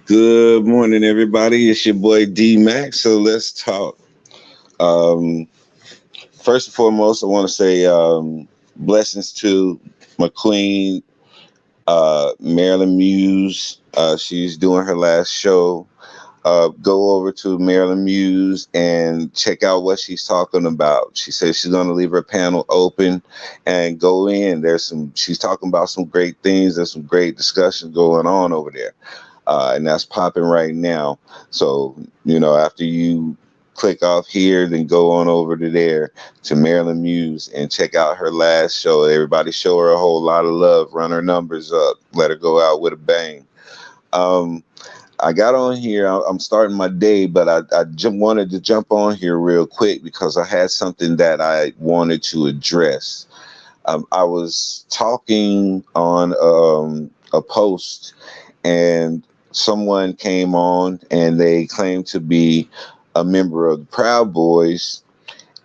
Good morning, everybody. It's your boy D Max. So let's talk. Um, First and foremost, I want to say blessings to my queen, Marilyn Muse. She's doing her last show. Go over to Marilyn Muse and check out what she's talking about. She says she's going to leave her panel open and go in. She's talking about some great things. There's some great discussions going on over there. And that's popping right now. So, after you click off here, then go on over to there to Marilyn Muse and check out her last show. Everybody show her a whole lot of love, run her numbers up, let her go out with a bang. Um, I got on here. I'm starting my day, but I wanted to jump on here real quick because I had something that I wanted to address. I was talking on a post, and someone came on and they claimed to be a member of the Proud Boys,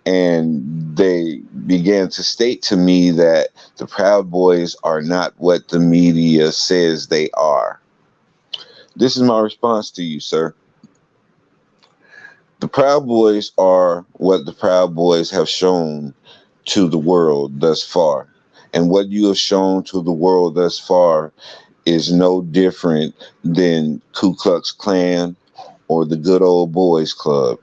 and they began to state to me that the Proud Boys are not what the media says they are. This is my response to you, sir. The Proud Boys are what the Proud Boys have shown to the world thus far. And what you have shown to the world thus far is no different than Ku Klux Klan or the Good Old Boys Club.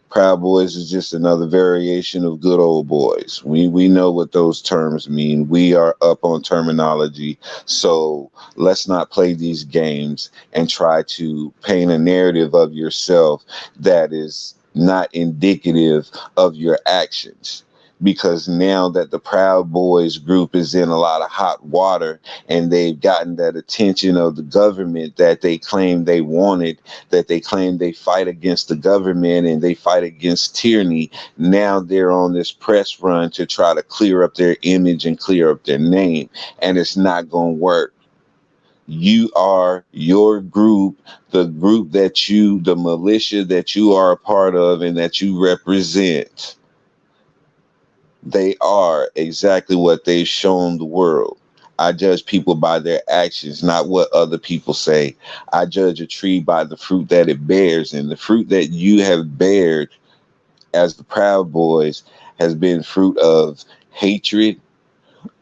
Proud Boys is just another variation of Good Old Boys. We know what those terms mean. We are up on terminology, so let's not play these games and try to paint a narrative of yourself that is not indicative of your actions. Because now that the Proud Boys group is in a lot of hot water and they've gotten that attention of the government that they claim they wanted, that they claim they fight against the government and they fight against tyranny. Now they're on this press run to try to clear up their image and clear up their name, and it's not going to work. You are your group, the group the militia that you are a part of and that you represent. They are exactly what they've shown the world. I judge people by their actions, not what other people say. I judge a tree by the fruit that it bears, and the fruit that you have bared as the Proud Boys has been fruit of hatred,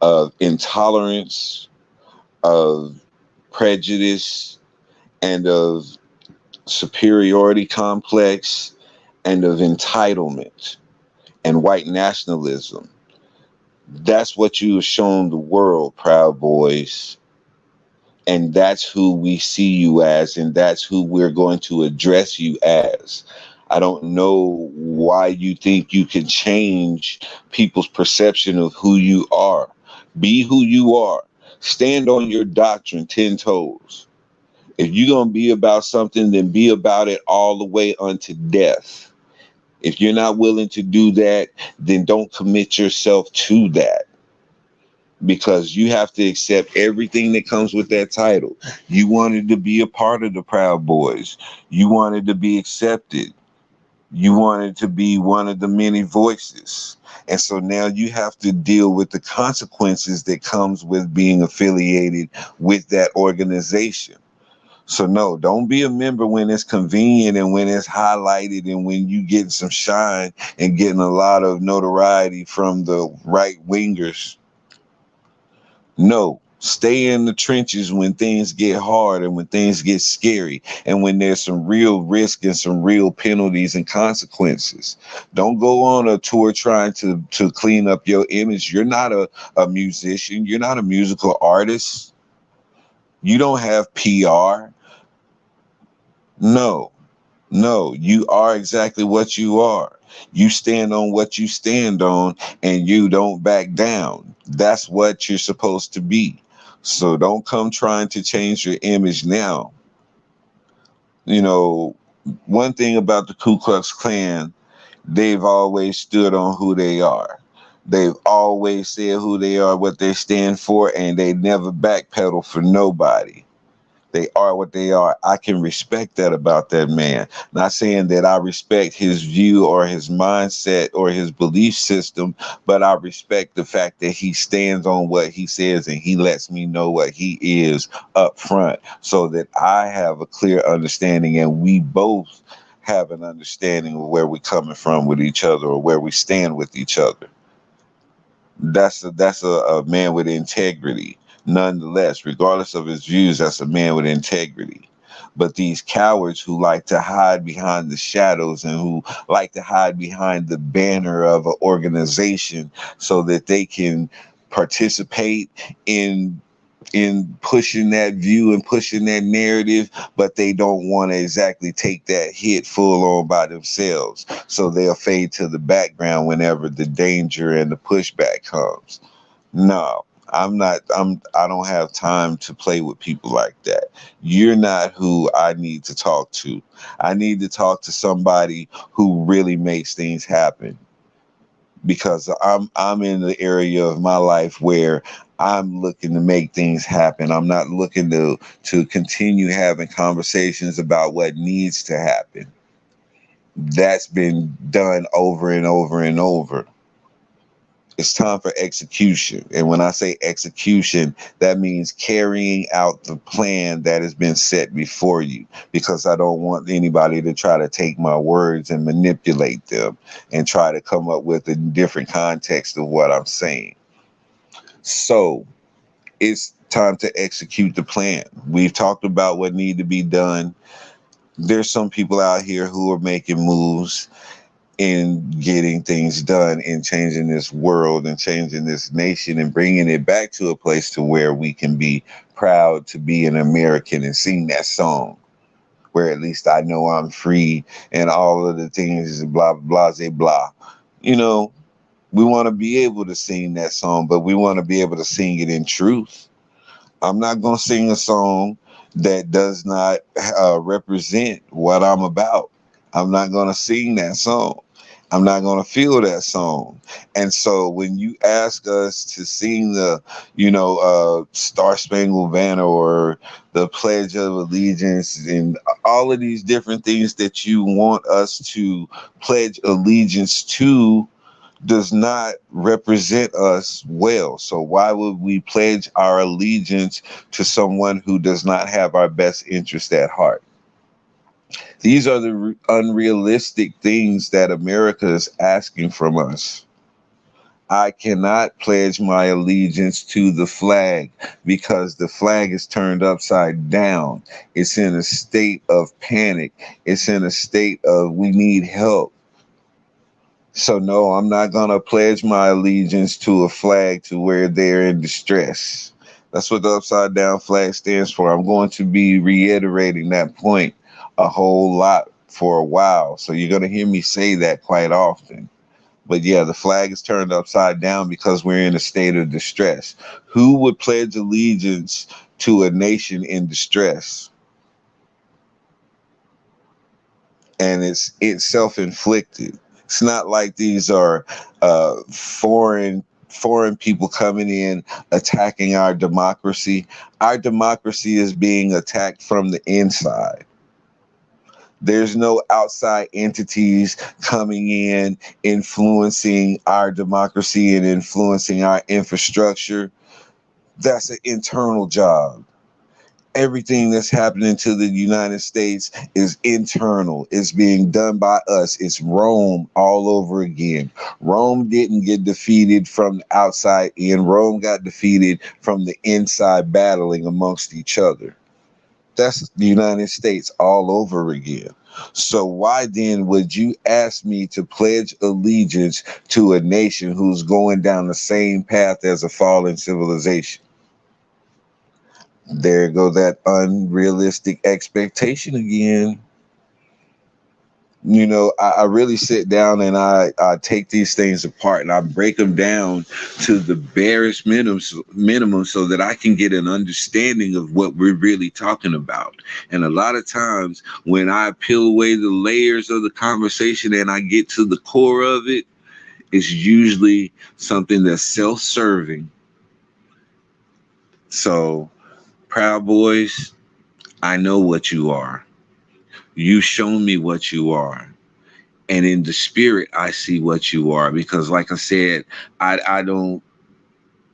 of intolerance, of prejudice, and of superiority complex, and of entitlement and white nationalism. That's what you have shown the world, Proud Boys. And that's who we see you as, and that's who we're going to address you as. I don't know why you think you can change people's perception of who you are. Be who you are. Stand on your doctrine 10 toes. If you're going to be about something, then be about it all the way unto death. If you're not willing to do that, then don't commit yourself to that, because you have to accept everything that comes with that title. You wanted to be a part of the Proud Boys. You wanted to be accepted. You wanted to be one of the many voices. And so now you have to deal with the consequences that comes with being affiliated with that organization. So no, don't be a member when it's convenient and when it's highlighted and when you getting some shine and getting a lot of notoriety from the right wingers. No, stay in the trenches when things get hard and when things get scary and when there's some real risk and some real penalties and consequences. Don't go on a tour trying to clean up your image. You're not a musician. You're not a musical artist. You don't have PR. No, no, you are exactly what you are. You stand on what you stand on and you don't back down. That's what you're supposed to be. So don't come trying to change your image now. You know, one thing about the Ku Klux Klan, they've always stood on who they are. They've always said who they are, what they stand for, and they never backpedal for nobody. They are what they are. I can respect that about that man. Not saying that I respect his view or his mindset or his belief system, but I respect the fact that he stands on what he says and he lets me know what he is up front so that I have a clear understanding and we both have an understanding of where we're coming from with each other or where we stand with each other. That's a man with integrity. Nonetheless, regardless of his views, that's a man with integrity. But these cowards who like to hide behind the shadows and who like to hide behind the banner of an organization so that they can participate in pushing that view and pushing that narrative, but they don't want to exactly take that hit full on by themselves. So they'll fade to the background whenever the danger and the pushback comes. No, I don't have time to play with people like that. You're not who I need to talk to. I need to talk to somebody who really makes things happen because I'm in the area of my life where I'm looking to make things happen. I'm not looking to continue having conversations about what needs to happen. That's been done over and over and over. It's time for execution. And when I say execution, that means carrying out the plan that has been set before you, because I don't want anybody to try to take my words and manipulate them and try to come up with a different context of what I'm saying. So it's time to execute the plan. We've talked about what need to be done. There's some people out here who are making moves in getting things done in changing this world and changing this nation and bringing it back to a place to where we can be proud to be an American and sing that song where at least I know I'm free and all of the things blah blah blah blah. You know, we want to be able to sing that song, but we want to be able to sing it in truth. I'm not going to sing a song that does not represent what I'm about. I'm not going to sing that song. I'm not going to feel that song. And so when you ask us to sing the, Star Spangled Banner or the Pledge of Allegiance and all of these different things that you want us to pledge allegiance to, does not represent us well. So why would we pledge our allegiance to someone who does not have our best interest at heart? These are the unrealistic things that America is asking from us. I cannot pledge my allegiance to the flag because the flag is turned upside down. It's in a state of panic. It's in a state of we need help. So no, I'm not going to pledge my allegiance to a flag to where they're in distress. That's what the upside down flag stands for. I'm going to be reiterating that point a whole lot for a while. So you're going to hear me say that quite often. But yeah, the flag is turned upside down because we're in a state of distress. Who would pledge allegiance to a nation in distress? And it's self-inflicted. It's not like these are foreign people coming in attacking our democracy. Our democracy is being attacked from the inside. There's no outside entities coming in influencing our democracy and influencing our infrastructure. That's an internal job. Everything that's happening to the United States is internal. It's being done by us. It's Rome all over again. Rome didn't get defeated from the outside in. Rome got defeated from the inside, battling amongst each other. That's the United States all over again. So why then would you ask me to pledge allegiance to a nation who's going down the same path as a fallen civilization? There go that unrealistic expectation again. I really sit down and I take these things apart and I break them down to the barest minimum so that I can get an understanding of what we're really talking about. And a lot of times when I peel away the layers of the conversation and I get to the core of it, it's usually something that's self-serving. So, Proud Boys, I know what you are. You've shown me what you are. And in the spirit, I see what you are. Because, like I said, I don't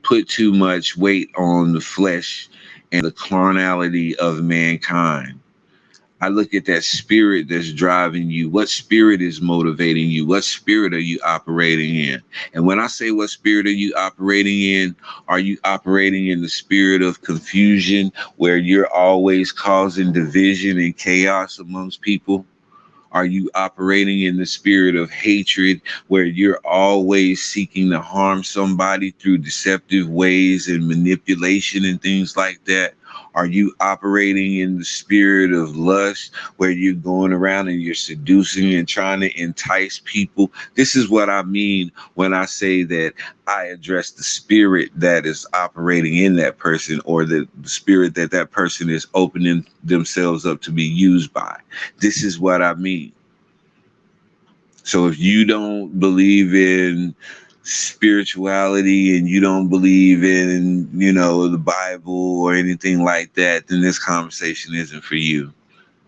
put too much weight on the flesh and the carnality of mankind. I look at that spirit that's driving you. What spirit is motivating you? What spirit are you operating in? And when I say what spirit are you operating in, are you operating in the spirit of confusion where you're always causing division and chaos amongst people? Are you operating in the spirit of hatred where you're always seeking to harm somebody through deceptive ways and manipulation and things like that? Are you operating in the spirit of lust where you're going around and you're seducing and trying to entice people? This is what I mean when I say that I address the spirit that is operating in that person, or the spirit that that person is opening themselves up to be used by. This is what I mean. So if you don't believe in spirituality and you don't believe in, the Bible or anything like that, then this conversation isn't for you.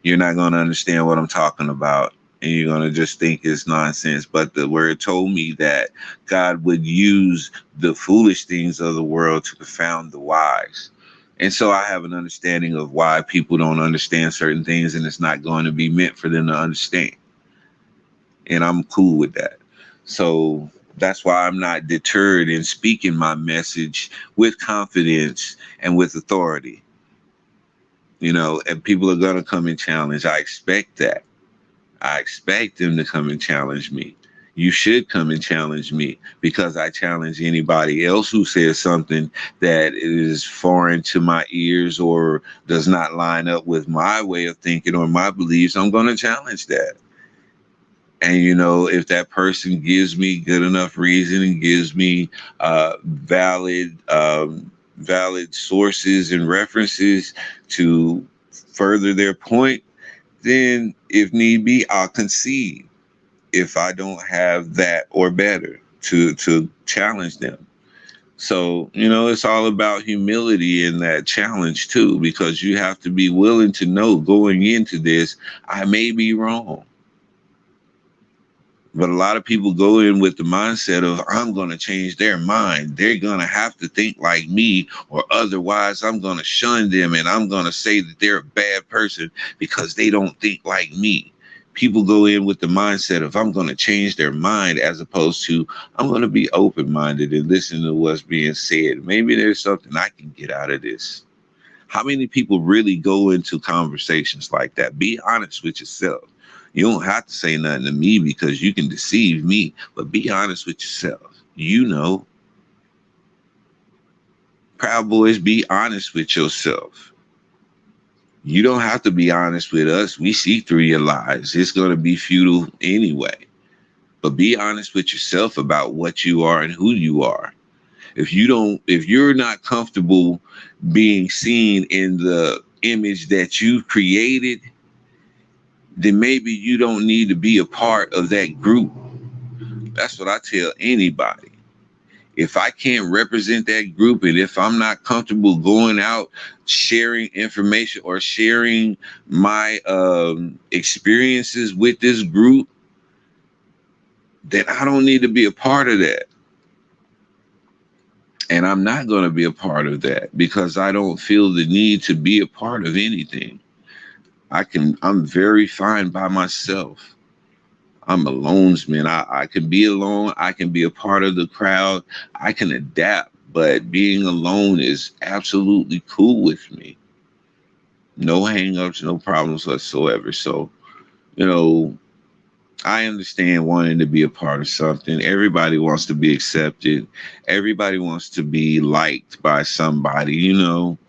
You're not going to understand what I'm talking about. And you're going to just think it's nonsense. But the word told me that God would use the foolish things of the world to confound the wise. And so I have an understanding of why people don't understand certain things, and it's not going to be meant for them to understand. And I'm cool with that. So that's why I'm not deterred in speaking my message with confidence and with authority. And people are going to come and challenge. I expect that. I expect them to come and challenge me. You should come and challenge me, because I challenge anybody else who says something that is foreign to my ears or does not line up with my way of thinking or my beliefs. I'm going to challenge that. And, if that person gives me good enough reason and gives me valid sources and references to further their point, then if need be, I'll concede if I don't have that or better to challenge them. So, it's all about humility in that challenge too, because you have to be willing to know going into this, I may be wrong. But a lot of people go in with the mindset of, I'm going to change their mind. They're going to have to think like me, or otherwise I'm going to shun them and I'm going to say that they're a bad person because they don't think like me. People go in with the mindset of, I'm going to change their mind, as opposed to, I'm going to be open-minded and listen to what's being said. Maybe there's something I can get out of this. How many people really go into conversations like that? Be honest with yourself. You don't have to say nothing to me because you can deceive me, but be honest with yourself. Proud Boys, be honest with yourself. You don't have to be honest with us. We see through your lies. It's going to be futile anyway. But be honest with yourself about what you are and who you are. If you're not comfortable being seen in the image that you created, then maybe you don't need to be a part of that group. That's what I tell anybody. If I can't represent that group, and if I'm not comfortable going out sharing information or sharing my experiences with this group, then I don't need to be a part of that. And I'm not going to be a part of that because I don't feel the need to be a part of anything. I'm very fine by myself. I'm a lonesman. I can be alone. I can be a part of the crowd. I can adapt, but being alone is absolutely cool with me. No hangups, no problems whatsoever. So, you know, I understand wanting to be a part of something. Everybody wants to be accepted. Everybody wants to be liked by somebody.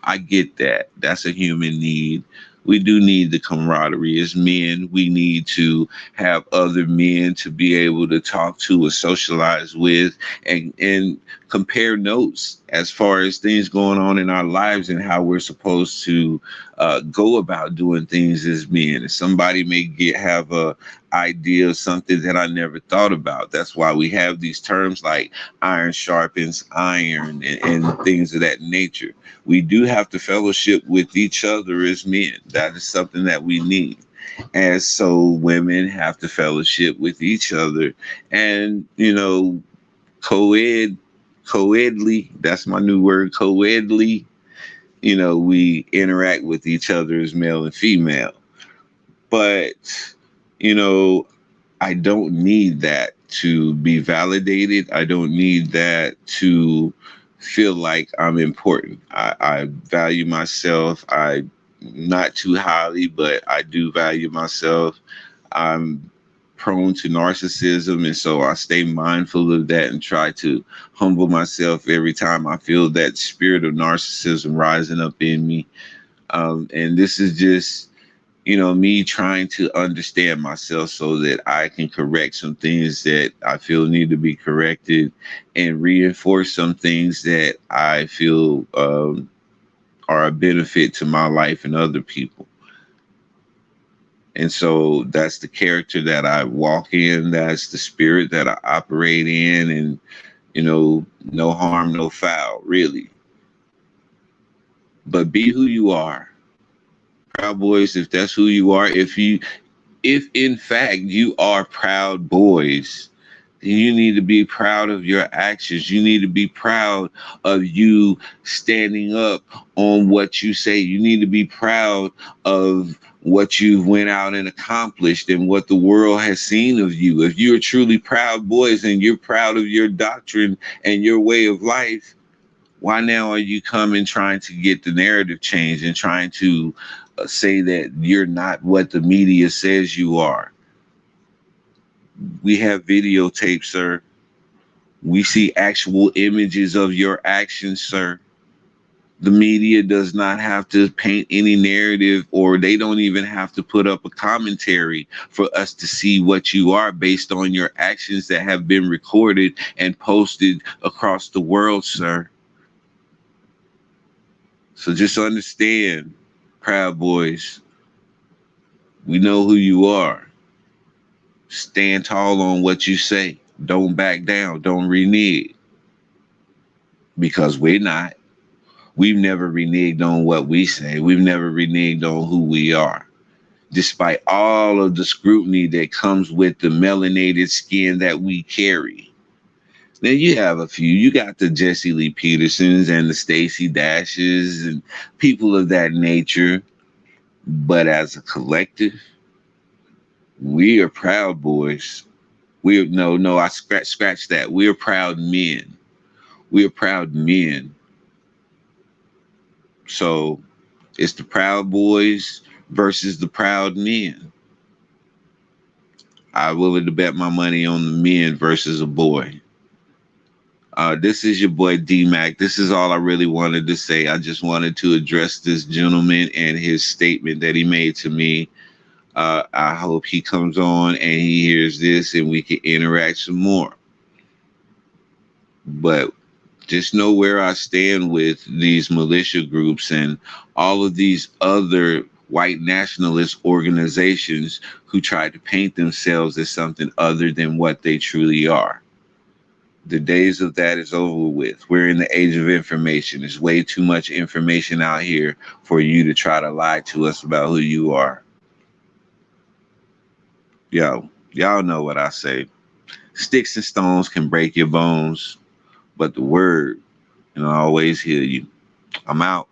I get that. That's a human need. We do need the camaraderie as men. We need to have other men to be able to talk to or socialize with, and compare notes as far as things going on in our lives and how we're supposed to go about doing things as men. And somebody may have a idea of something that I never thought about. That's why we have these terms like iron sharpens iron and things of that nature. We do have to fellowship with each other as men. That is something that we need. And so women have to fellowship with each other. And, co-ed, co-edly, that's my new word, co-edly, we interact with each other as male and female. But, you know, I don't need that to be validated. I don't need that to feel like I'm important. I value myself. I not too highly, but I do value myself. I'm prone to narcissism, and so I stay mindful of that and try to humble myself every time I feel that spirit of narcissism rising up in me. And this is just, me trying to understand myself so that I can correct some things that I feel need to be corrected and reinforce some things that I feel are a benefit to my life and other people. And so that's the character that I walk in. That's the spirit that I operate in. And, no harm, no foul, really. But be who you are. Proud Boys, if that's who you are, if in fact you are proud boys, then you need to be proud of your actions. You need to be proud of you standing up on what you say. You need to be proud of what you went out and accomplished and what the world has seen of you. If you're truly proud boys and you're proud of your doctrine and your way of life, why now are you coming trying to get the narrative changed and trying to say that you're not what the media says you are? We have videotapes, sir. We see actual images of your actions, sir. The media does not have to paint any narrative, or they don't even have to put up a commentary for us to see what you are based on your actions that have been recorded and posted across the world, sir. So just understand, Proud Boys, we know who you are. Stand tall on what you say. Don't back down. Don't renege. Because we're not. We've never reneged on what we say. We've never reneged on who we are. Despite all of the scrutiny that comes with the melanated skin that we carry. Now you have a few. You got the Jesse Lee Petersons and the Stacey Dashes and people of that nature. But as a collective, we are Proud Boys. We're no, I scratch that. We're proud men. We're proud men. So it's the Proud Boys versus the Proud Men. I'm willing to bet my money on the men versus a boy. This is your boy D-Mac. This is all I really wanted to say. I just wanted to address this gentleman and his statement that he made to me. I hope he comes on and he hears this and we can interact some more. But just know where I stand with these militia groups and all of these other white nationalist organizations who try to paint themselves as something other than what they truly are. The days of that is over with. We're in the age of information. There's way too much information out here for you to try to lie to us about who you are. Y'all know what I say. Sticks and stones can break your bones, but the word, always heal you. I'm out.